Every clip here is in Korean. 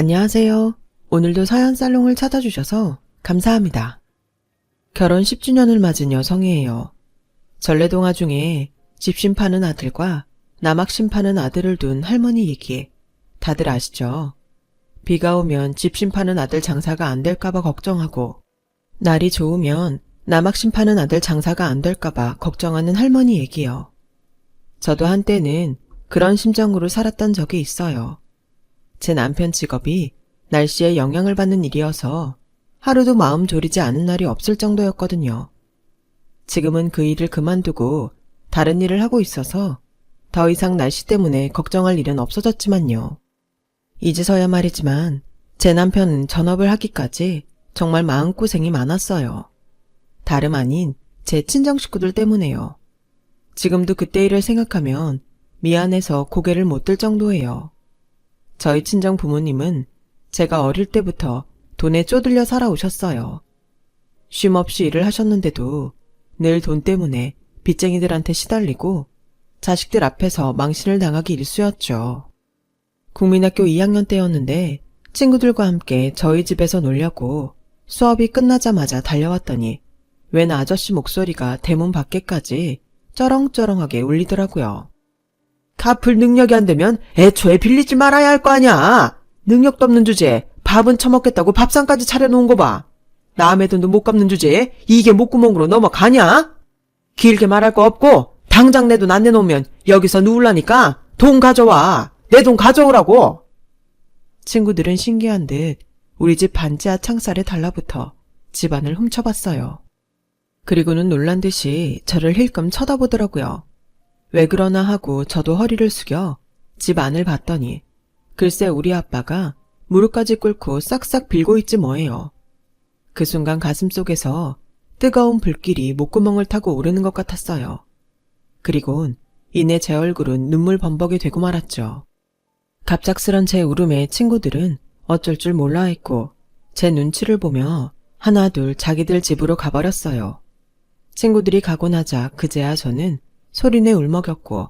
안녕하세요. 오늘도 사연살롱을 찾아주셔서 감사합니다. 결혼 10주년을 맞은 여성이에요. 전래동화 중에 집신 파는 아들과 남학신 파는 아들을 둔 할머니 얘기 다들 아시죠? 비가 오면 집신 파는 아들 장사가 안 될까봐 걱정하고 날이 좋으면 남학신 파는 아들 장사가 안 될까봐 걱정하는 할머니 얘기요. 저도 한때는 그런 심정으로 살았던 적이 있어요. 제 남편 직업이 날씨에 영향을 받는 일이어서 하루도 마음 졸이지 않은 날이 없을 정도였거든요. 지금은 그 일을 그만두고 다른 일을 하고 있어서 더 이상 날씨 때문에 걱정할 일은 없어졌지만요. 이제서야 말이지만 제 남편은 전업을 하기까지 정말 마음고생이 많았어요. 다름 아닌 제 친정 식구들 때문에요. 지금도 그때 일을 생각하면 미안해서 고개를 못 들 정도예요. 저희 친정 부모님은 제가 어릴 때부터 돈에 쪼들려 살아오셨어요. 쉼없이 일을 하셨는데도 늘 돈 때문에 빚쟁이들한테 시달리고 자식들 앞에서 망신을 당하기 일쑤였죠. 국민학교 2학년 때였는데 친구들과 함께 저희 집에서 놀려고 수업이 끝나자마자 달려왔더니 웬 아저씨 목소리가 대문 밖에까지 쩌렁쩌렁하게 울리더라고요. 갚을 능력이 안 되면 애초에 빌리지 말아야 할 거 아냐. 능력도 없는 주제에 밥은 처먹겠다고 밥상까지 차려놓은 거 봐. 남의 돈도 못 갚는 주제에 이게 목구멍으로 넘어가냐? 길게 말할 거 없고 당장 내 돈 안 내놓으면 여기서 누울라니까 돈 가져와. 내 돈 가져오라고. 친구들은 신기한 듯 우리 집 반지하 창살에 달라붙어 집안을 훔쳐봤어요. 그리고는 놀란 듯이 저를 힐끔 쳐다보더라고요. 왜 그러나 하고 저도 허리를 숙여 집 안을 봤더니 글쎄 우리 아빠가 무릎까지 꿇고 싹싹 빌고 있지 뭐예요. 그 순간 가슴속에서 뜨거운 불길이 목구멍을 타고 오르는 것 같았어요. 그리곤 이내 제 얼굴은 눈물 범벅이 되고 말았죠. 갑작스런 제 울음에 친구들은 어쩔 줄 몰라 했고 제 눈치를 보며 하나둘 자기들 집으로 가버렸어요. 친구들이 가고 나자 그제야 저는 소리내 울먹였고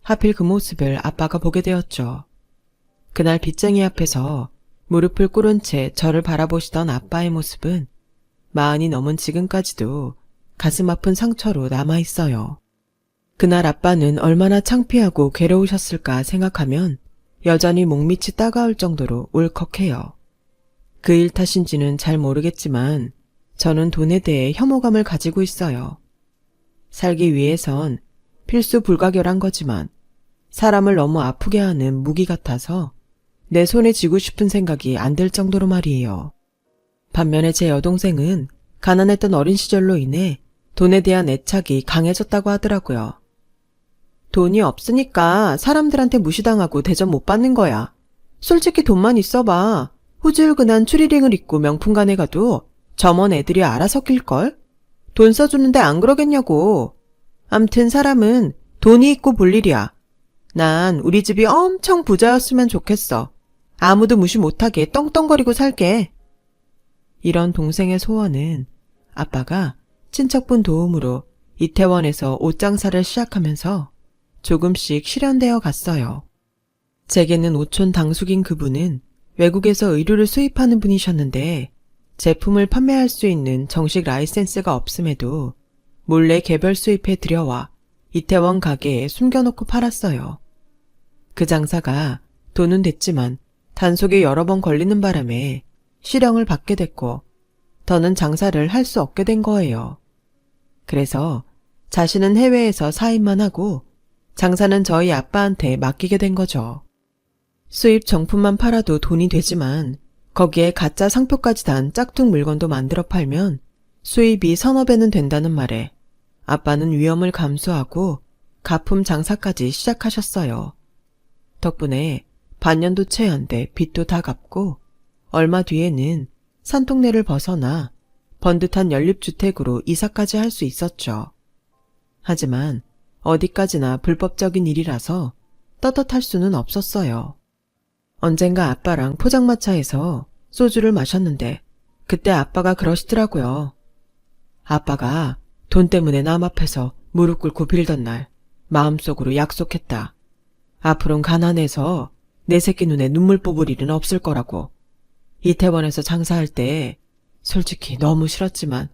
하필 그 모습을 아빠가 보게 되었죠. 그날 빚쟁이 앞에서 무릎을 꿇은 채 저를 바라보시던 아빠의 모습은 40이 넘은 지금까지도 가슴 아픈 상처로 남아있어요. 그날 아빠는 얼마나 창피하고 괴로우셨을까 생각하면 여전히 목밑이 따가울 정도로 울컥해요. 그 일 탓인지는 잘 모르겠지만 저는 돈에 대해 혐오감을 가지고 있어요. 살기 위해선 필수 불가결한 거지만 사람을 너무 아프게 하는 무기 같아서 내 손에 쥐고 싶은 생각이 안 들 정도로 말이에요. 반면에 제 여동생은 가난했던 어린 시절로 인해 돈에 대한 애착이 강해졌다고 하더라고요. 돈이 없으니까 사람들한테 무시당하고 대접 못 받는 거야. 솔직히 돈만 있어봐. 후줄근한 추리링을 입고 명품관에 가도 점원 애들이 알아서 낄걸? 돈 써주는데 안 그러겠냐고. 암튼 사람은 돈이 있고 볼 일이야. 난 우리 집이 엄청 부자였으면 좋겠어. 아무도 무시 못하게 떵떵거리고 살게. 이런 동생의 소원은 아빠가 친척분 도움으로 이태원에서 옷장사를 시작하면서 조금씩 실현되어 갔어요. 제게는 오촌 당숙인 그분은 외국에서 의류를 수입하는 분이셨는데 제품을 판매할 수 있는 정식 라이센스가 없음에도 몰래 개별 수입해 들여와 이태원 가게에 숨겨놓고 팔았어요. 그 장사가 돈은 됐지만 단속에 여러 번 걸리는 바람에 실형을 받게 됐고 더는 장사를 할 수 없게 된 거예요. 그래서 자신은 해외에서 사입만 하고 장사는 저희 아빠한테 맡기게 된 거죠. 수입 정품만 팔아도 돈이 되지만 거기에 가짜 상표까지 단 짝퉁 물건도 만들어 팔면 수입이 서너 배는 된다는 말에 아빠는 위험을 감수하고 가품 장사까지 시작하셨어요. 덕분에 반년도 채 안 돼 빚도 다 갚고 얼마 뒤에는 산통내를 벗어나 번듯한 연립주택으로 이사까지 할 수 있었죠. 하지만 어디까지나 불법적인 일이라서 떳떳할 수는 없었어요. 언젠가 아빠랑 포장마차에서 소주를 마셨는데 그때 아빠가 그러시더라고요. 아빠가 돈 때문에 남 앞에서 무릎 꿇고 빌던 날 마음속으로 약속했다. 앞으론 가난해서 내 새끼 눈에 눈물 뽑을 일은 없을 거라고. 이태원에서 장사할 때 솔직히 너무 싫었지만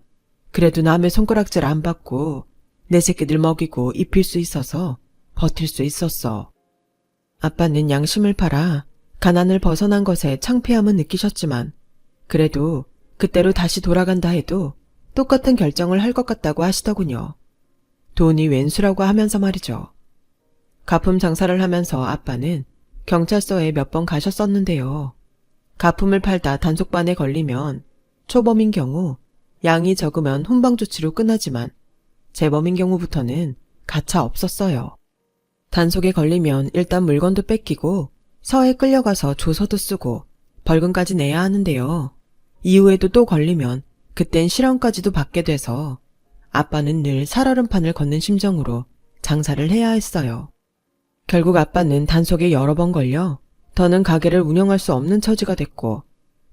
그래도 남의 손가락질 안 받고 내 새끼들 먹이고 입힐 수 있어서 버틸 수 있었어. 아빠는 양심을 팔아 가난을 벗어난 것에 창피함은 느끼셨지만 그래도 그때로 다시 돌아간다 해도 똑같은 결정을 할 것 같다고 하시더군요. 돈이 웬수라고 하면서 말이죠. 가품 장사를 하면서 아빠는 경찰서에 몇 번 가셨었는데요. 가품을 팔다 단속반에 걸리면 초범인 경우 양이 적으면 훈방조치로 끝나지만 재범인 경우부터는 가차 없었어요. 단속에 걸리면 일단 물건도 뺏기고 서에 끌려가서 조서도 쓰고 벌금까지 내야 하는데요. 이후에도 또 걸리면 그땐 실형까지도 받게 돼서 아빠는 늘 살얼음판을 걷는 심정으로 장사를 해야 했어요. 결국 아빠는 단속에 여러 번 걸려 더는 가게를 운영할 수 없는 처지가 됐고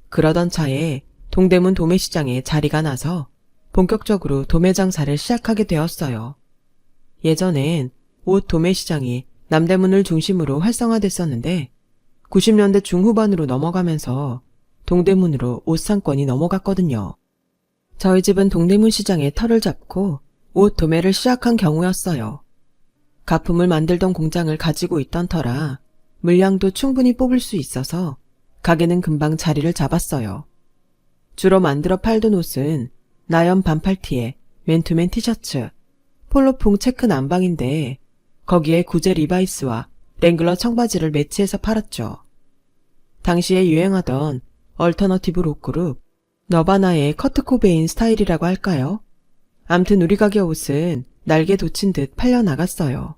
그러던 차에 동대문 도매시장에 자리가 나서 본격적으로 도매 장사를 시작하게 되었어요. 예전엔 옷 도매시장이 남대문을 중심으로 활성화됐었는데 90년대 중후반으로 넘어가면서 동대문으로 옷 상권이 넘어갔거든요. 저희 집은 동대문 시장에 터를 잡고 옷 도매를 시작한 경우였어요. 가품을 만들던 공장을 가지고 있던 터라 물량도 충분히 뽑을 수 있어서 가게는 금방 자리를 잡았어요. 주로 만들어 팔던 옷은 나염 반팔티에 맨투맨 티셔츠, 폴로풍 체크 남방인데 거기에 구제 리바이스와 랭글러 청바지를 매치해서 팔았죠. 당시에 유행하던 얼터너티브 록그룹 너바나의 커트 코베인 스타일이라고 할까요? 암튼 우리 가게 옷은 날개 돋친 듯 팔려나갔어요.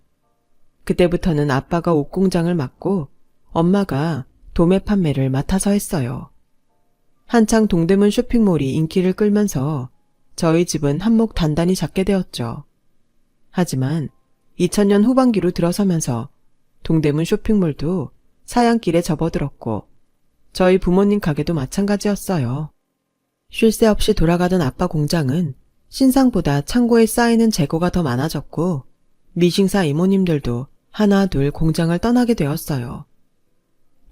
그때부터는 아빠가 옷 공장을 맡고 엄마가 도매 판매를 맡아서 했어요. 한창 동대문 쇼핑몰이 인기를 끌면서 저희 집은 한몫 단단히 잡게 되었죠. 하지만 2000년 후반기로 들어서면서 동대문 쇼핑몰도 사양길에 접어들었고 저희 부모님 가게도 마찬가지였어요. 쉴 새 없이 돌아가던 아빠 공장은 신상보다 창고에 쌓이는 재고가 더 많아졌고 미싱사 이모님들도 하나 둘 공장을 떠나게 되었어요.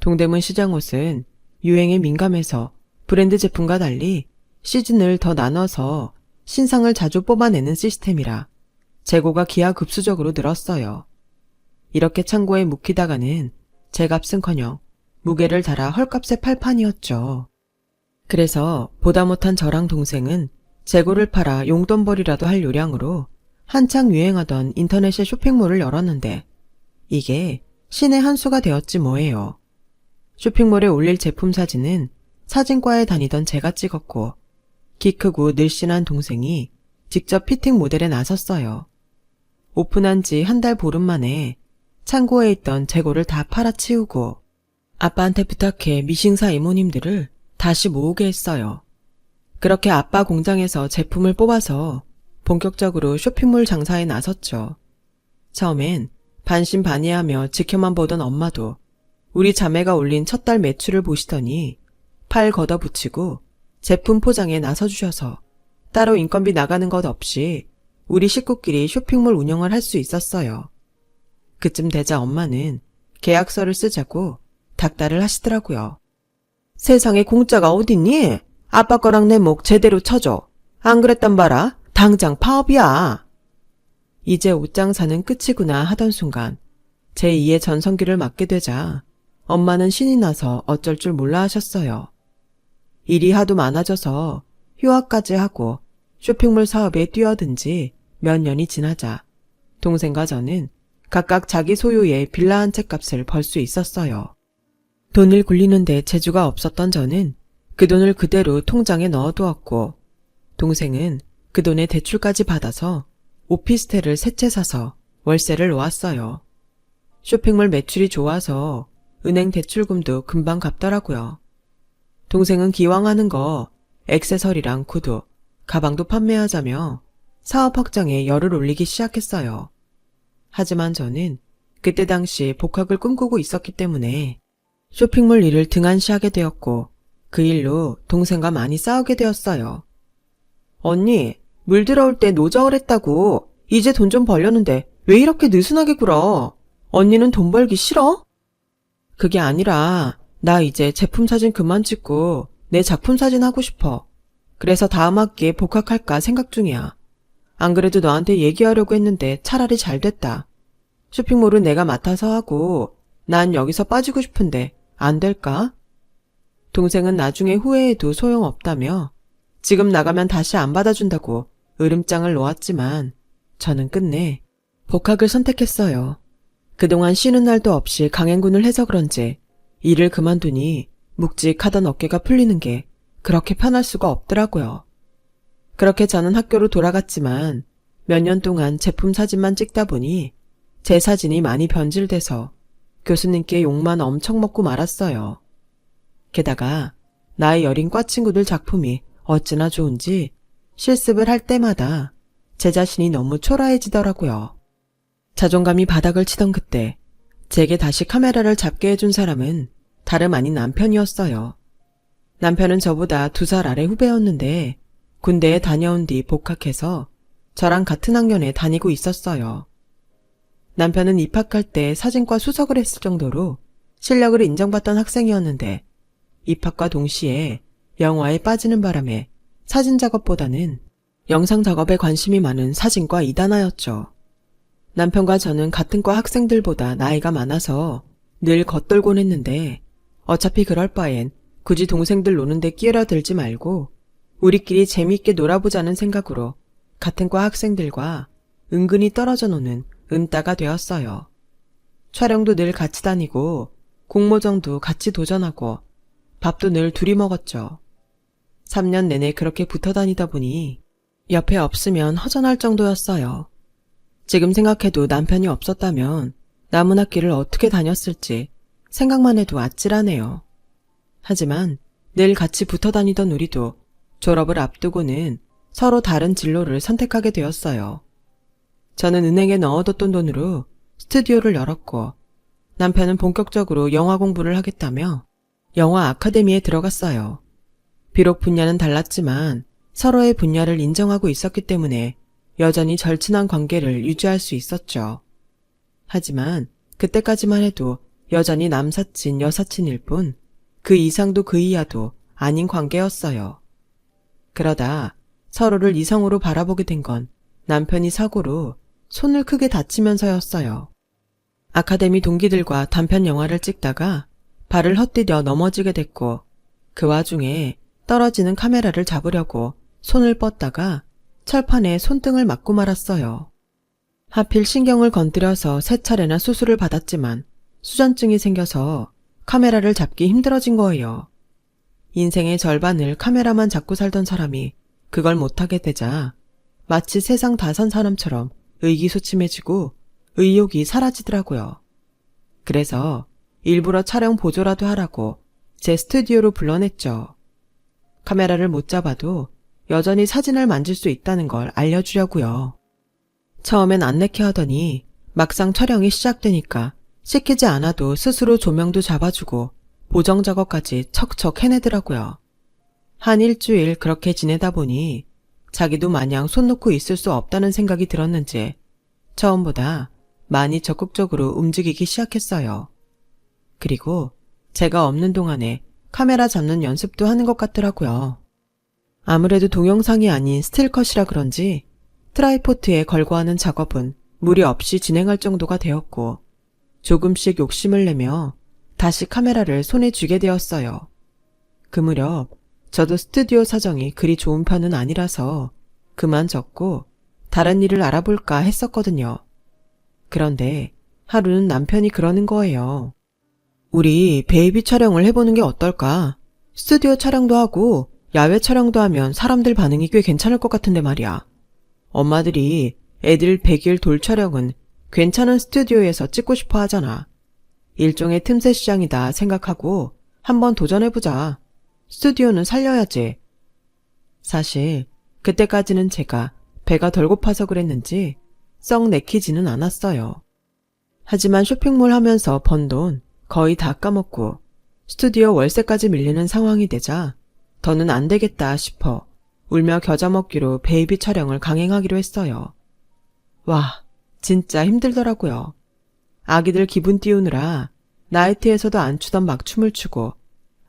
동대문 시장 옷은 유행에 민감해서 브랜드 제품과 달리 시즌을 더 나눠서 신상을 자주 뽑아내는 시스템이라 재고가 기하급수적으로 늘었어요. 이렇게 창고에 묵히다가는 제값은커녕 무게를 달아 헐값에 팔 판이었죠. 그래서 보다 못한 저랑 동생은 재고를 팔아 용돈벌이라도 할 요량으로 한창 유행하던 인터넷의 쇼핑몰을 열었는데 이게 신의 한 수가 되었지 뭐예요. 쇼핑몰에 올릴 제품 사진은 사진과에 다니던 제가 찍었고 키 크고 늘씬한 동생이 직접 피팅 모델에 나섰어요. 오픈한 지 한 달 보름 만에 창고에 있던 재고를 다 팔아치우고 아빠한테 부탁해 미싱사 이모님들을 다시 모으게 했어요. 그렇게 아빠 공장에서 제품을 뽑아서 본격적으로 쇼핑몰 장사에 나섰죠. 처음엔 반신반의하며 지켜만 보던 엄마도 우리 자매가 올린 첫 달 매출을 보시더니 팔 걷어붙이고 제품 포장에 나서주셔서 따로 인건비 나가는 것 없이 우리 식구끼리 쇼핑몰 운영을 할 수 있었어요. 그쯤 되자 엄마는 계약서를 쓰자고 닥달을 하시더라고요. 세상에 공짜가 어딨니? 아빠 거랑 내 목 제대로 쳐줘. 안 그랬단 봐라. 당장 파업이야. 이제 옷장사는 끝이구나 하던 순간 제2의 전성기를 맞게 되자 엄마는 신이 나서 어쩔 줄 몰라 하셨어요. 일이 하도 많아져서 휴학까지 하고 쇼핑몰 사업에 뛰어든 지 몇 년이 지나자 동생과 저는 각각 자기 소유의 빌라 한 채 값을 벌 수 있었어요. 돈을 굴리는데 재주가 없었던 저는 그 돈을 그대로 통장에 넣어두었고 동생은 그 돈에 대출까지 받아서 오피스텔을 세 채 사서 월세를 놓았어요. 쇼핑몰 매출이 좋아서 은행 대출금도 금방 갚더라고요. 동생은 기왕 하는 거 액세서리랑 구두, 가방도 판매하자며 사업 확장에 열을 올리기 시작했어요. 하지만 저는 그때 당시 복학을 꿈꾸고 있었기 때문에 쇼핑몰 일을 등한시하게 되었고 그 일로 동생과 많이 싸우게 되었어요. 언니, 물 들어올 때 노저울 했다고. 이제 돈 좀 벌렸는데 왜 이렇게 느슨하게 굴어? 언니는 돈 벌기 싫어? 그게 아니라 나 이제 제품 사진 그만 찍고 내 작품 사진 하고 싶어. 그래서 다음 학기에 복학할까 생각 중이야. 안 그래도 너한테 얘기하려고 했는데 차라리 잘 됐다. 쇼핑몰은 내가 맡아서 하고 난 여기서 빠지고 싶은데 안 될까? 동생은 나중에 후회해도 소용없다며 지금 나가면 다시 안 받아준다고 으름장을 놓았지만 저는 끝내 복학을 선택했어요. 그동안 쉬는 날도 없이 강행군을 해서 그런지 일을 그만두니 묵직하던 어깨가 풀리는 게 그렇게 편할 수가 없더라고요. 그렇게 저는 학교로 돌아갔지만 몇 년 동안 제품 사진만 찍다 보니 제 사진이 많이 변질돼서 교수님께 욕만 엄청 먹고 말았어요. 게다가 나이 어린 과 친구들 작품이 어찌나 좋은지 실습을 할 때마다 제 자신이 너무 초라해지더라고요. 자존감이 바닥을 치던 그때 제게 다시 카메라를 잡게 해준 사람은 다름 아닌 남편이었어요. 남편은 저보다 2살 아래 후배였는데 군대에 다녀온 뒤 복학해서 저랑 같은 학년에 다니고 있었어요. 남편은 입학할 때 사진과 수석을 했을 정도로 실력을 인정받던 학생이었는데 입학과 동시에 영화에 빠지는 바람에 사진 작업보다는 영상 작업에 관심이 많은 사진과 이단하였죠. 남편과 저는 같은 과 학생들보다 나이가 많아서 늘 겉돌곤 했는데 어차피 그럴 바엔 굳이 동생들 노는데 끼어들지 말고 우리끼리 재미있게 놀아보자는 생각으로 같은 과 학생들과 은근히 떨어져 노는 은따가 되었어요. 촬영도 늘 같이 다니고 공모전도 같이 도전하고 밥도 늘 둘이 먹었죠. 3년 내내 그렇게 붙어 다니다 보니 옆에 없으면 허전할 정도였어요. 지금 생각해도 남편이 없었다면 남은 학기를 어떻게 다녔을지 생각만 해도 아찔하네요. 하지만 늘 같이 붙어 다니던 우리도 졸업을 앞두고는 서로 다른 진로를 선택하게 되었어요. 저는 은행에 넣어뒀던 돈으로 스튜디오를 열었고 남편은 본격적으로 영화 공부를 하겠다며 영화 아카데미에 들어갔어요. 비록 분야는 달랐지만 서로의 분야를 인정하고 있었기 때문에 여전히 절친한 관계를 유지할 수 있었죠. 하지만 그때까지만 해도 여전히 남사친, 여사친일 뿐 그 이상도 그 이하도 아닌 관계였어요. 그러다 서로를 이성으로 바라보게 된 건 남편이 사고로 손을 크게 다치면서였어요. 아카데미 동기들과 단편 영화를 찍다가 발을 헛디뎌 넘어지게 됐고 그 와중에 떨어지는 카메라를 잡으려고 손을 뻗다가 철판에 손등을 맞고 말았어요. 하필 신경을 건드려서 3차례나 수술을 받았지만 수전증이 생겨서 카메라를 잡기 힘들어진 거예요. 인생의 절반을 카메라만 잡고 살던 사람이 그걸 못하게 되자 마치 세상 다 산 사람처럼 의기소침해지고 의욕이 사라지더라고요. 그래서 일부러 촬영 보조라도 하라고 제 스튜디오로 불러냈죠. 카메라를 못 잡아도 여전히 사진을 만질 수 있다는 걸 알려주려고요. 처음엔 안 내게 하더니 막상 촬영이 시작되니까 시키지 않아도 스스로 조명도 잡아주고 보정 작업까지 척척 해내더라고요. 한 일주일 그렇게 지내다 보니 자기도 마냥 손 놓고 있을 수 없다는 생각이 들었는지 처음보다 많이 적극적으로 움직이기 시작했어요. 그리고 제가 없는 동안에 카메라 잡는 연습도 하는 것 같더라고요. 아무래도 동영상이 아닌 스틸컷이라 그런지 트라이포트에 걸고 하는 작업은 무리 없이 진행할 정도가 되었고 조금씩 욕심을 내며 다시 카메라를 손에 쥐게 되었어요. 그 무렵 저도 스튜디오 사정이 그리 좋은 편은 아니라서 그만 졌고 다른 일을 알아볼까 했었거든요. 그런데 하루는 남편이 그러는 거예요. 우리 베이비 촬영을 해보는 게 어떨까? 스튜디오 촬영도 하고 야외 촬영도 하면 사람들 반응이 꽤 괜찮을 것 같은데 말이야. 엄마들이 애들 100일 돌 촬영은 괜찮은 스튜디오에서 찍고 싶어 하잖아. 일종의 틈새 시장이다 생각하고 한번 도전해보자. 스튜디오는 살려야지. 사실 그때까지는 제가 배가 덜 고파서 그랬는지 썩 내키지는 않았어요. 하지만 쇼핑몰 하면서 번 돈 거의 다 까먹고 스튜디오 월세까지 밀리는 상황이 되자 더는 안 되겠다 싶어 울며 겨자 먹기로 베이비 촬영을 강행하기로 했어요. 와, 진짜 힘들더라고요. 아기들 기분 띄우느라 나이트에서도 안 추던 막춤을 추고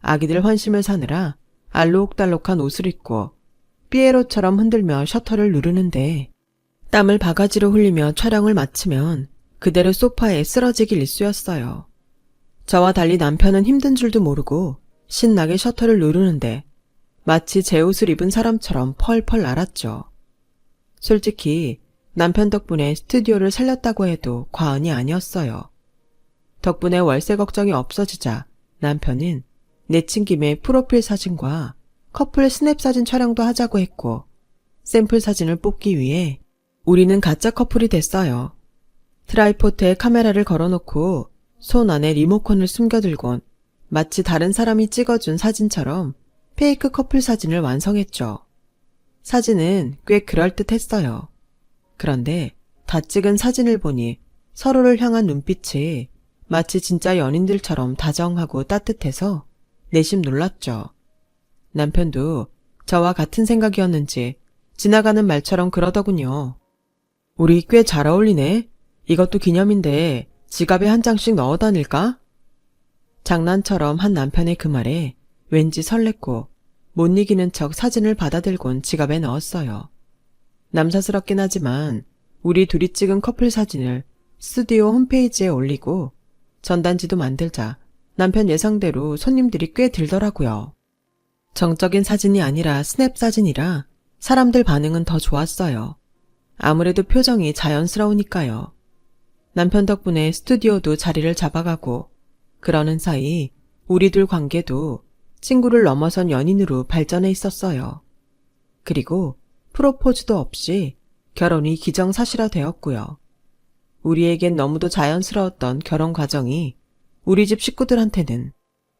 아기들 환심을 사느라 알록달록한 옷을 입고 삐에로처럼 흔들며 셔터를 누르는데 땀을 바가지로 흘리며 촬영을 마치면 그대로 소파에 쓰러지길 일쑤였어요. 저와 달리 남편은 힘든 줄도 모르고 신나게 셔터를 누르는데 마치 제 옷을 입은 사람처럼 펄펄 날았죠. 솔직히 남편 덕분에 스튜디오를 살렸다고 해도 과언이 아니었어요. 덕분에 월세 걱정이 없어지자 남편은 내친 김에 프로필 사진과 커플 스냅 사진 촬영도 하자고 했고 샘플 사진을 뽑기 위해 우리는 가짜 커플이 됐어요. 트라이포트에 카메라를 걸어놓고 손 안에 리모컨을 숨겨들곤 마치 다른 사람이 찍어준 사진처럼 페이크 커플 사진을 완성했죠. 사진은 꽤 그럴듯했어요. 그런데 다 찍은 사진을 보니 서로를 향한 눈빛이 마치 진짜 연인들처럼 다정하고 따뜻해서 내심 놀랐죠. 남편도 저와 같은 생각이었는지 지나가는 말처럼 그러더군요. 우리 꽤 잘 어울리네. 이것도 기념인데 지갑에 한 장씩 넣어 다닐까? 장난처럼 한 남편의 그 말에 왠지 설렜고 못 이기는 척 사진을 받아들곤 지갑에 넣었어요. 남사스럽긴 하지만 우리 둘이 찍은 커플 사진을 스튜디오 홈페이지에 올리고 전단지도 만들자 남편 예상대로 손님들이 꽤 들더라고요. 정적인 사진이 아니라 스냅 사진이라 사람들 반응은 더 좋았어요. 아무래도 표정이 자연스러우니까요. 남편 덕분에 스튜디오도 자리를 잡아가고 그러는 사이 우리 둘 관계도 친구를 넘어선 연인으로 발전해 있었어요. 그리고 프로포즈도 없이 결혼이 기정사실화되었고요. 우리에겐 너무도 자연스러웠던 결혼 과정이 우리 집 식구들한테는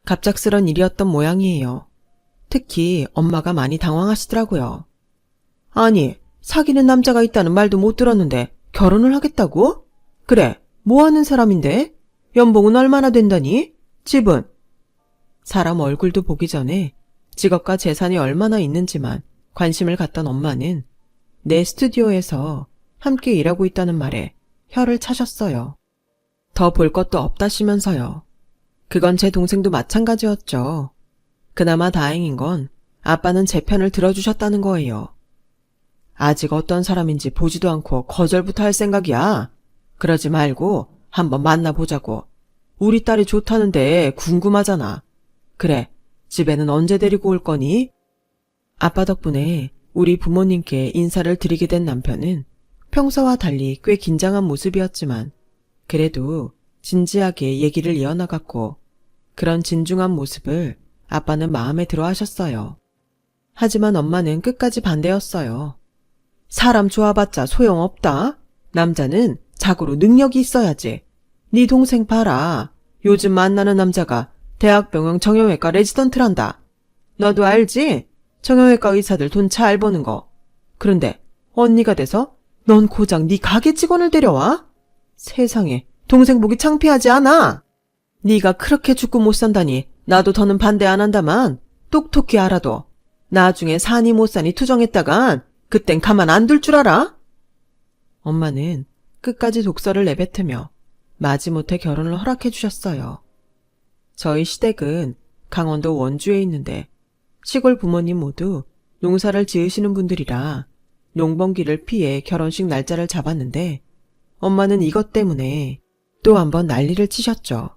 갑작스런 일이었던 모양이에요. 특히 엄마가 많이 당황하시더라고요. 아니, 사귀는 남자가 있다는 말도 못 들었는데 결혼을 하겠다고? 그래, 뭐하는 사람인데? 연봉은 얼마나 된다니? 집은? 사람 얼굴도 보기 전에 직업과 재산이 얼마나 있는지만 관심을 갖던 엄마는 내 스튜디오에서 함께 일하고 있다는 말에 혀를 차셨어요. 더 볼 것도 없다시면서요. 그건 제 동생도 마찬가지였죠. 그나마 다행인 건 아빠는 제 편을 들어주셨다는 거예요. 아직 어떤 사람인지 보지도 않고 거절부터 할 생각이야. 그러지 말고 한번 만나보자고. 우리 딸이 좋다는데 궁금하잖아. 그래, 집에는 언제 데리고 올 거니? 아빠 덕분에 우리 부모님께 인사를 드리게 된 남편은 평소와 달리 꽤 긴장한 모습이었지만 그래도 진지하게 얘기를 이어나갔고 그런 진중한 모습을 아빠는 마음에 들어 하셨어요. 하지만 엄마는 끝까지 반대였어요. 사람 좋아봤자 소용없다. 남자는 자고로 능력이 있어야지. 네 동생 봐라. 요즘 만나는 남자가 대학병원 정형외과 레지던트란다. 너도 알지? 정형외과 의사들 돈 잘 버는 거. 그런데 언니가 돼서 넌 고작 네 가게 직원을 데려와? 세상에, 동생 보기 창피하지 않아? 네가 그렇게 죽고 못 산다니 나도 더는 반대 안 한다만 똑똑히 알아둬. 나중에 사니 못 사니 투정했다간 그땐 가만 안 둘 줄 알아? 엄마는 끝까지 독설을 내뱉으며 마지못해 결혼을 허락해 주셨어요. 저희 시댁은 강원도 원주에 있는데 시골 부모님 모두 농사를 지으시는 분들이라 농번기를 피해 결혼식 날짜를 잡았는데 엄마는 이것 때문에 또 한 번 난리를 치셨죠.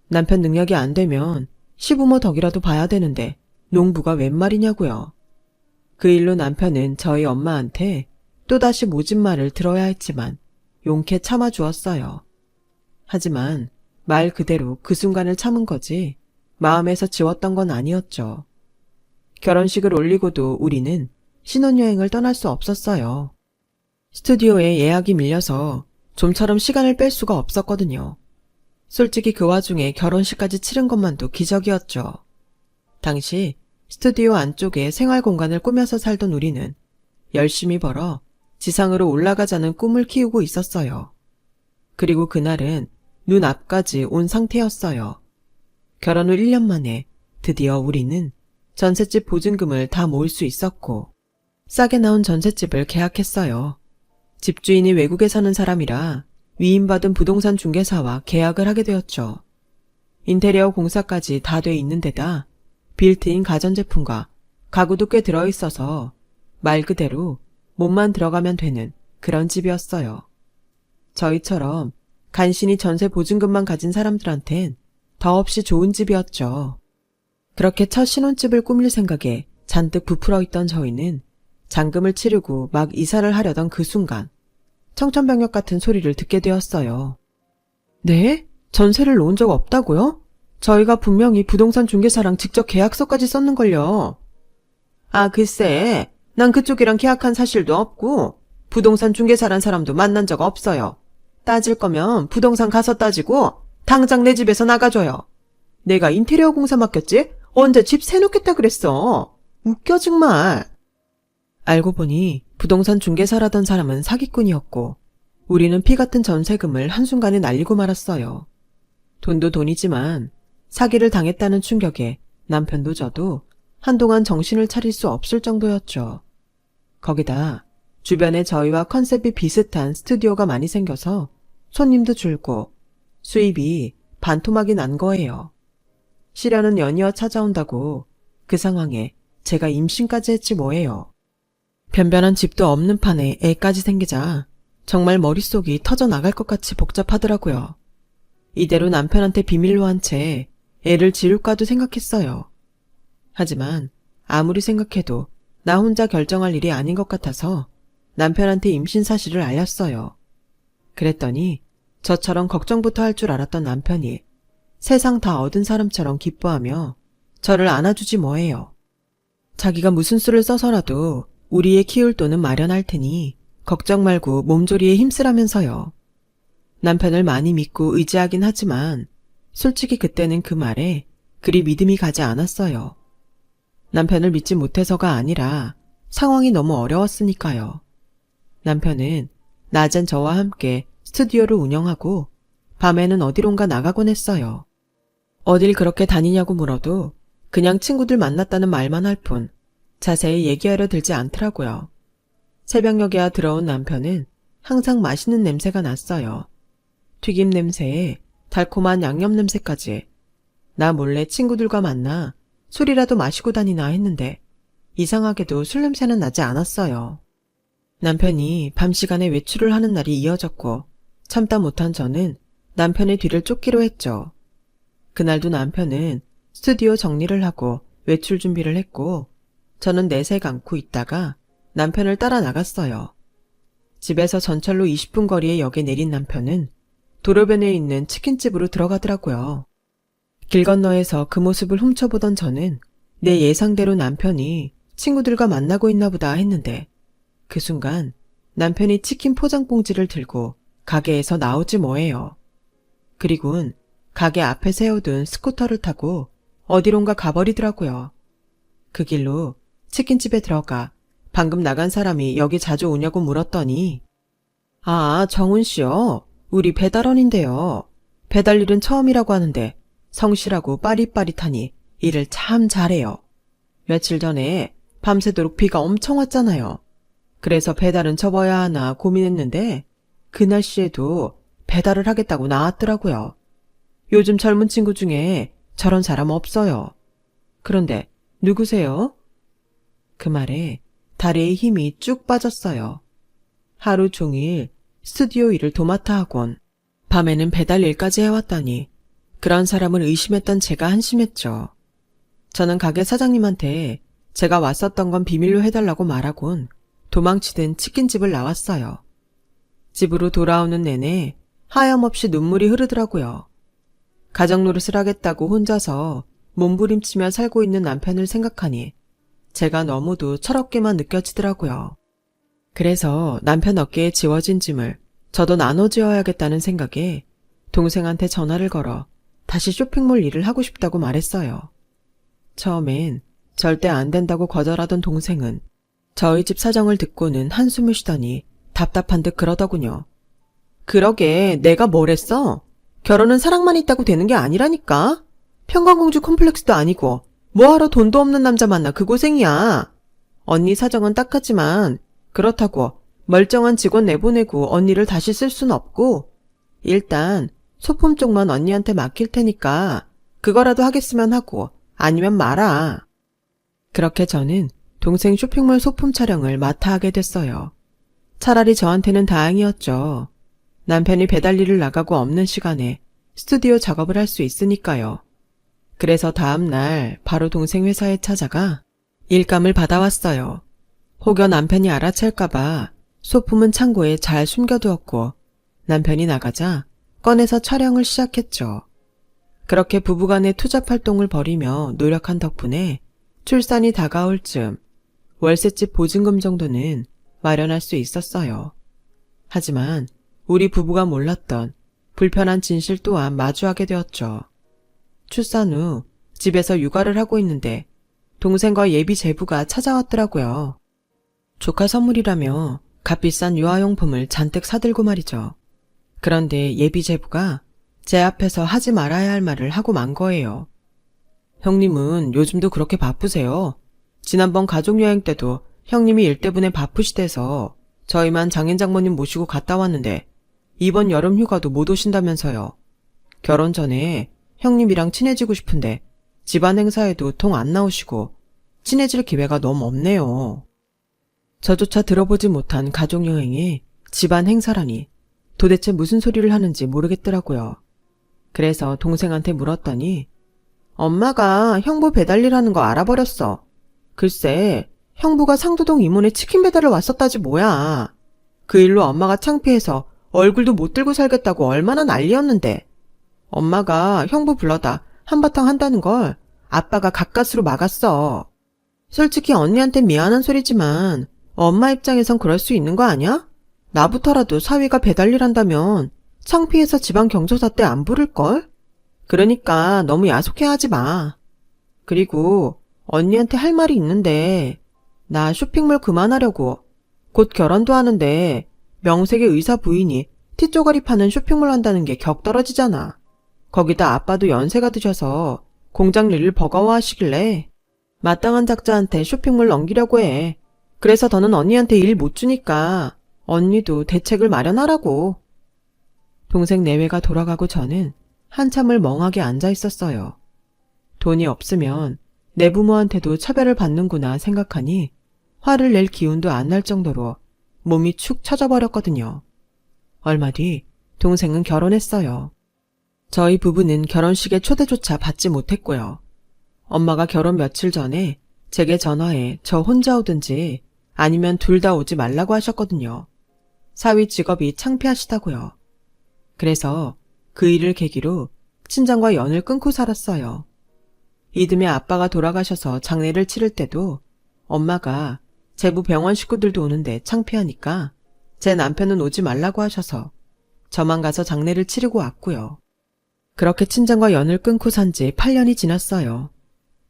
남편 능력이 안 되면 시부모 덕이라도 봐야 되는데 농부가 웬 말이냐고요. 그 일로 남편은 저희 엄마한테 또다시 모진 말을 들어야 했지만 용케 참아주었어요. 하지만 말 그대로 그 순간을 참은 거지 마음에서 지웠던 건 아니었죠. 결혼식을 올리고도 우리는 신혼여행을 떠날 수 없었어요. 스튜디오에 예약이 밀려서 좀처럼 시간을 뺄 수가 없었거든요. 솔직히 그 와중에 결혼식까지 치른 것만도 기적이었죠. 당시 스튜디오 안쪽에 생활 공간을 꾸며서 살던 우리는 열심히 벌어 지상으로 올라가자는 꿈을 키우고 있었어요. 그리고 그날은 눈 앞까지 온 상태였어요. 결혼 후 1년 만에 드디어 우리는 전셋집 보증금을 다 모을 수 있었고 싸게 나온 전셋집을 계약했어요. 집주인이 외국에 사는 사람이라 위임받은 부동산 중개사와 계약을 하게 되었죠. 인테리어 공사까지 다 돼 있는 데다 빌트인 가전제품과 가구도 꽤 들어있어서 말 그대로 몸만 들어가면 되는 그런 집이었어요. 저희처럼 간신히 전세 보증금만 가진 사람들한텐 더없이 좋은 집이었죠. 그렇게 첫 신혼집을 꾸밀 생각에 잔뜩 부풀어 있던 저희는 잔금을 치르고 막 이사를 하려던 그 순간 청천벽력 같은 소리를 듣게 되었어요. 네? 전세를 놓은 적 없다고요? 저희가 분명히 부동산 중개사랑 직접 계약서까지 썼는걸요. 아, 글쎄, 난 그쪽이랑 계약한 사실도 없고 부동산 중개사란 사람도 만난 적 없어요. 따질 거면 부동산 가서 따지고 당장 내 집에서 나가줘요. 내가 인테리어 공사 맡겼지? 언제 집 세놓겠다 그랬어. 웃겨 정말. 알고 보니 부동산 중개사라던 사람은 사기꾼이었고 우리는 피 같은 전세금을 한순간에 날리고 말았어요. 돈도 돈이지만 사기를 당했다는 충격에 남편도 저도 한동안 정신을 차릴 수 없을 정도였죠. 거기다 주변에 저희와 컨셉이 비슷한 스튜디오가 많이 생겨서 손님도 줄고 수입이 반토막이 난 거예요. 시련은 연이어 찾아온다고 그 상황에 제가 임신까지 했지 뭐예요. 변변한 집도 없는 판에 애까지 생기자 정말 머릿속이 터져나갈 것 같이 복잡하더라고요. 이대로 남편한테 비밀로 한 채 애를 지울까도 생각했어요. 하지만 아무리 생각해도 나 혼자 결정할 일이 아닌 것 같아서 남편한테 임신 사실을 알렸어요. 그랬더니 저처럼 걱정부터 할 줄 알았던 남편이 세상 다 얻은 사람처럼 기뻐하며 저를 안아주지 뭐예요. 자기가 무슨 수를 써서라도 우리 애 키울 돈은 마련할 테니 걱정 말고 몸조리에 힘쓰라면서요. 남편을 많이 믿고 의지하긴 하지만 솔직히 그때는 그 말에 그리 믿음이 가지 않았어요. 남편을 믿지 못해서가 아니라 상황이 너무 어려웠으니까요. 남편은 낮엔 저와 함께 스튜디오를 운영하고 밤에는 어디론가 나가곤 했어요. 어딜 그렇게 다니냐고 물어도 그냥 친구들 만났다는 말만 할 뿐 자세히 얘기하려 들지 않더라고요. 새벽녘에야 들어온 남편은 항상 맛있는 냄새가 났어요. 튀김 냄새에 달콤한 양념 냄새까지. 나 몰래 친구들과 만나 술이라도 마시고 다니나 했는데 이상하게도 술 냄새는 나지 않았어요. 남편이 밤 시간에 외출을 하는 날이 이어졌고 참다 못한 저는 남편의 뒤를 쫓기로 했죠. 그날도 남편은 스튜디오 정리를 하고 외출 준비를 했고 저는 내색 않고 있다가 남편을 따라 나갔어요. 집에서 전철로 20분 거리의 역에 내린 남편은 도로변에 있는 치킨집으로 들어가더라고요. 길 건너에서 그 모습을 훔쳐보던 저는 내 예상대로 남편이 친구들과 만나고 있나 보다 했는데 그 순간 남편이 치킨 포장봉지를 들고 가게에서 나오지 뭐예요. 그리고는 가게 앞에 세워둔 스쿠터를 타고 어디론가 가버리더라고요. 그 길로 치킨집에 들어가 방금 나간 사람이 여기 자주 오냐고 물었더니 아, 정훈 씨요. 우리 배달원인데요. 배달 일은 처음이라고 하는데 성실하고 빠릿빠릿하니 일을 참 잘해요. 며칠 전에 밤새도록 비가 엄청 왔잖아요. 그래서 배달은 접어야 하나 고민했는데 그 날씨에도 배달을 하겠다고 나왔더라고요. 요즘 젊은 친구 중에 저런 사람 없어요. 그런데 누구세요? 그 말에 다리에 힘이 쭉 빠졌어요. 하루 종일 스튜디오 일을 도맡아 하곤 밤에는 배달 일까지 해왔다니 그런 사람을 의심했던 제가 한심했죠. 저는 가게 사장님한테 제가 왔었던 건 비밀로 해달라고 말하곤 도망치듯 치킨집을 나왔어요. 집으로 돌아오는 내내 하염없이 눈물이 흐르더라고요. 가정 노릇을 하겠다고 혼자서 몸부림치며 살고 있는 남편을 생각하니 제가 너무도 철없게만 느껴지더라고요. 그래서 남편 어깨에 지워진 짐을 저도 나눠지어야겠다는 생각에 동생한테 전화를 걸어 다시 쇼핑몰 일을 하고 싶다고 말했어요. 처음엔 절대 안 된다고 거절하던 동생은 저희 집 사정을 듣고는 한숨을 쉬더니 답답한 듯 그러더군요. 그러게 내가 뭘 했어? 결혼은 사랑만 있다고 되는 게 아니라니까. 평강공주 콤플렉스도 아니고 뭐하러 돈도 없는 남자 만나 그 고생이야. 언니 사정은 딱하지만 그렇다고 멀쩡한 직원 내보내고 언니를 다시 쓸 순 없고 일단 소품 쪽만 언니한테 맡길 테니까 그거라도 하겠으면 하고 아니면 말아. 그렇게 저는 동생 쇼핑몰 소품 촬영을 맡아 하게 됐어요. 차라리 저한테는 다행이었죠. 남편이 배달 일을 나가고 없는 시간에 스튜디오 작업을 할 수 있으니까요. 그래서 다음 날 바로 동생 회사에 찾아가 일감을 받아왔어요. 혹여 남편이 알아챌까봐 소품은 창고에 잘 숨겨두었고 남편이 나가자 꺼내서 촬영을 시작했죠. 그렇게 부부간의 투잡 활동을 벌이며 노력한 덕분에 출산이 다가올 즈음 월세집 보증금 정도는 마련할 수 있었어요. 하지만 우리 부부가 몰랐던 불편한 진실 또한 마주하게 되었죠. 출산 후 집에서 육아를 하고 있는데 동생과 예비 제부가 찾아왔더라고요. 조카 선물이라며 값비싼 유아용품을 잔뜩 사들고 말이죠. 그런데 예비 제부가 제 앞에서 하지 말아야 할 말을 하고 만 거예요. 형님은 요즘도 그렇게 바쁘세요? 지난번 가족여행 때도 형님이 일 때문에 바쁘시대서 저희만 장인 장모님 모시고 갔다 왔는데 이번 여름 휴가도 못 오신다면서요. 결혼 전에 형님이랑 친해지고 싶은데 집안 행사에도 통 안 나오시고 친해질 기회가 너무 없네요. 저조차 들어보지 못한 가족여행에 집안 행사라니 도대체 무슨 소리를 하는지 모르겠더라고요. 그래서 동생한테 물었더니 엄마가 형부 배달일 하는 거 알아버렸어. 글쎄 형부가 상도동 이모네 치킨 배달을 왔었다지 뭐야. 그 일로 엄마가 창피해서 얼굴도 못 들고 살겠다고 얼마나 난리였는데 엄마가 형부 불러다 한바탕 한다는 걸 아빠가 가까스로 막았어. 솔직히 언니한테 미안한 소리지만 엄마 입장에선 그럴 수 있는 거 아니야? 나부터라도 사위가 배달일 한다면 창피해서 지방 경조사 때 안 부를걸? 그러니까 너무 야속해하지 마. 그리고 언니한테 할 말이 있는데 나 쇼핑몰 그만하려고 곧 결혼도 하는데 명색의 의사 부인이 티쪼가리 파는 쇼핑몰 한다는 게 격떨어지잖아. 거기다 아빠도 연세가 드셔서 공장 일을 버거워하시길래 마땅한 작자한테 쇼핑몰 넘기려고 해. 그래서 더는 언니한테 일 못 주니까 언니도 대책을 마련하라고. 동생 내외가 돌아가고 저는 한참을 멍하게 앉아 있었어요. 돈이 없으면 내 부모한테도 차별을 받는구나 생각하니 화를 낼 기운도 안 날 정도로 몸이 축 처져버렸거든요. 얼마 뒤 동생은 결혼했어요. 저희 부부는 결혼식에 초대조차 받지 못했고요. 엄마가 결혼 며칠 전에 제게 전화해 저 혼자 오든지 아니면 둘 다 오지 말라고 하셨거든요. 사위 직업이 창피하시다고요. 그래서 그 일을 계기로 친정과 연을 끊고 살았어요. 이듬해 아빠가 돌아가셔서 장례를 치를 때도 엄마가 제부 병원 식구들도 오는데 창피하니까 제 남편은 오지 말라고 하셔서 저만 가서 장례를 치르고 왔고요. 그렇게 친정과 연을 끊고 산 지 8년이 지났어요.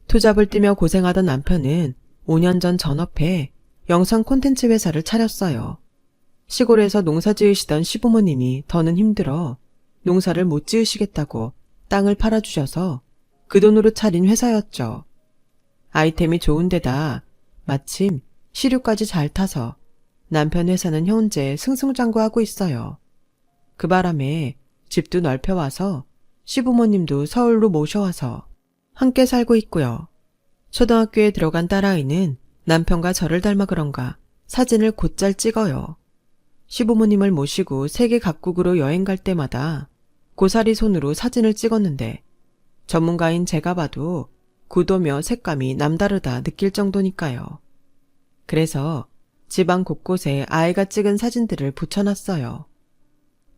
투잡을 뛰며 고생하던 남편은 5년 전 전업해 영상 콘텐츠 회사를 차렸어요. 시골에서 농사 지으시던 시부모님이 더는 힘들어 농사를 못 지으시겠다고 땅을 팔아주셔서 그 돈으로 차린 회사였죠. 아이템이 좋은 데다 마침 시류까지 잘 타서 남편 회사는 현재 승승장구하고 있어요. 그 바람에 집도 넓혀와서 시부모님도 서울로 모셔와서 함께 살고 있고요. 초등학교에 들어간 딸아이는 남편과 저를 닮아 그런가 사진을 곧잘 찍어요. 시부모님을 모시고 세계 각국으로 여행 갈 때마다 고사리 손으로 사진을 찍었는데 전문가인 제가 봐도 구도며 색감이 남다르다 느낄 정도니까요. 그래서 집안 곳곳에 아이가 찍은 사진들을 붙여놨어요.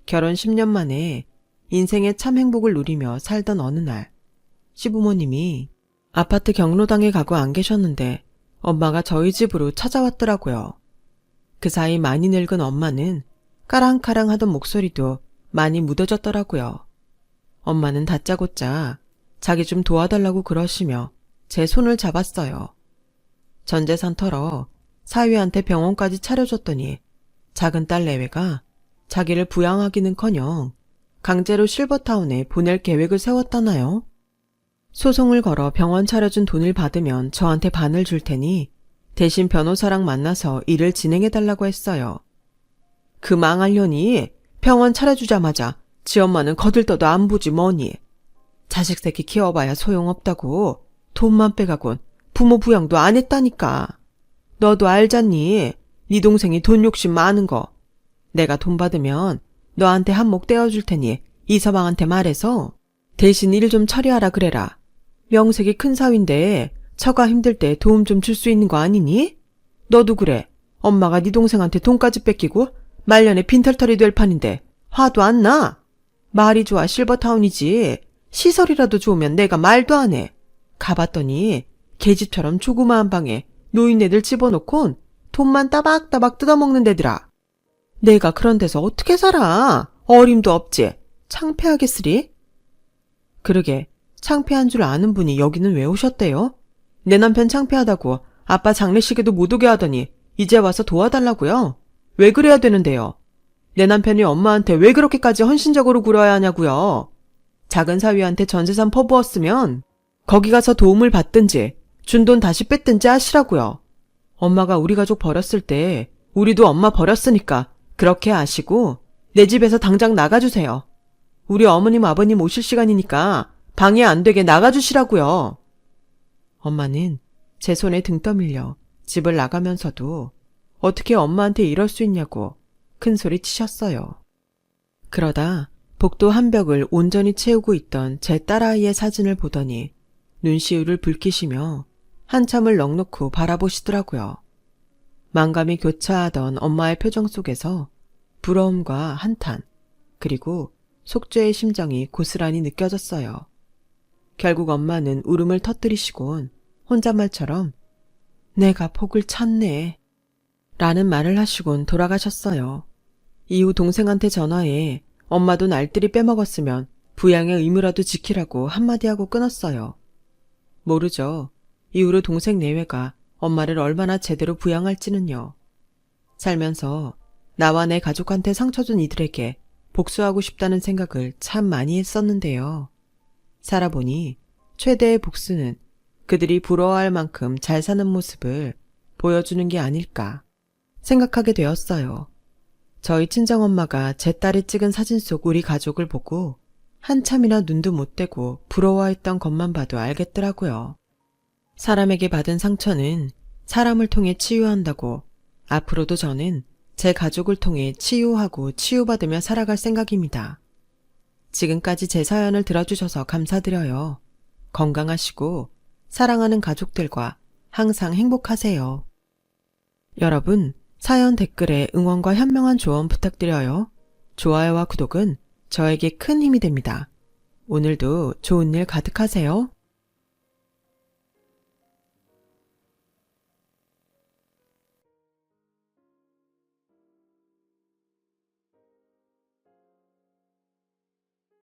결혼 10년 만에 인생의 참 행복을 누리며 살던 어느 날 시부모님이 아파트 경로당에 가고 안 계셨는데 엄마가 저희 집으로 찾아왔더라고요. 그 사이 많이 늙은 엄마는 까랑까랑 하던 목소리도 많이 무뎌졌더라고요. 엄마는 다짜고짜 자기 좀 도와달라고 그러시며 제 손을 잡았어요. 전 재산 털어 사위한테 병원까지 차려줬더니 작은 딸 내외가 자기를 부양하기는커녕 강제로 실버타운에 보낼 계획을 세웠다나요? 소송을 걸어 병원 차려준 돈을 받으면 저한테 반을 줄 테니 대신 변호사랑 만나서 일을 진행해달라고 했어요. 그 망할 년이 병원 차려주자마자 지 엄마는 거들떠도 안 보지 뭐니. 자식 새끼 키워봐야 소용없다고. 돈만 빼가곤 부모 부양도 안 했다니까. 너도 알잖니? 네 동생이 돈 욕심 많은 거. 내가 돈 받으면 너한테 한몫 떼어줄 테니 이서방한테 말해서 대신 일 좀 처리하라 그래라. 명색이 큰 사위인데 처가 힘들 때 도움 좀 줄 수 있는 거 아니니? 너도 그래. 엄마가 네 동생한테 돈까지 뺏기고 말년에 빈털터리 될 판인데 화도 안 나? 말이 좋아 실버타운이지. 시설이라도 좋으면 내가 말도 안 해. 가봤더니 계집처럼 조그마한 방에 노인네들 집어넣곤 돈만 따박따박 뜯어먹는 데더라. 내가 그런 데서 어떻게 살아? 어림도 없지. 창피하겠으리? 그러게 창피한 줄 아는 분이 여기는 왜 오셨대요? 내 남편 창피하다고 아빠 장례식에도 못 오게 하더니 이제 와서 도와달라고요? 왜 그래야 되는데요? 내 남편이 엄마한테 왜 그렇게까지 헌신적으로 굴어야 하냐고요? 작은 사위한테 전재산 퍼부었으면 거기 가서 도움을 받든지 준 돈 다시 뺐든지 하시라고요. 엄마가 우리 가족 버렸을 때 우리도 엄마 버렸으니까 그렇게 아시고 내 집에서 당장 나가주세요. 우리 어머님 아버님 오실 시간이니까 방해 안 되게 나가주시라고요. 엄마는 제 손에 등 떠밀려 집을 나가면서도 어떻게 엄마한테 이럴 수 있냐고 큰 소리 치셨어요. 그러다 복도 한 벽을 온전히 채우고 있던 제 딸아이의 사진을 보더니 눈시울을 붉히시며 한참을 넋놓고 바라보시더라고요. 만감이 교차하던 엄마의 표정 속에서 부러움과 한탄, 그리고 속죄의 심정이 고스란히 느껴졌어요. 결국 엄마는 울음을 터뜨리시곤 혼잣말처럼 내가 복을 찾네 라는 말을 하시곤 돌아가셨어요. 이후 동생한테 전화해 엄마도 날들이 빼먹었으면 부양의 의무라도 지키라고 한마디 하고 끊었어요. 모르죠. 이후로 동생 내외가 엄마를 얼마나 제대로 부양할지는요. 살면서 나와 내 가족한테 상처 준 이들에게 복수하고 싶다는 생각을 참 많이 했었는데요. 살아보니 최대의 복수는 그들이 부러워할 만큼 잘 사는 모습을 보여주는 게 아닐까 생각하게 되었어요. 저희 친정엄마가 제 딸이 찍은 사진 속 우리 가족을 보고 한참이나 눈도 못 떼고 부러워했던 것만 봐도 알겠더라고요. 사람에게 받은 상처는 사람을 통해 치유한다고 앞으로도 저는 제 가족을 통해 치유하고 치유받으며 살아갈 생각입니다. 지금까지 제 사연을 들어주셔서 감사드려요. 건강하시고 사랑하는 가족들과 항상 행복하세요. 여러분, 사연 댓글에 응원과 현명한 조언 부탁드려요. 좋아요와 구독은 저에게 큰 힘이 됩니다. 오늘도 좋은 일 가득하세요.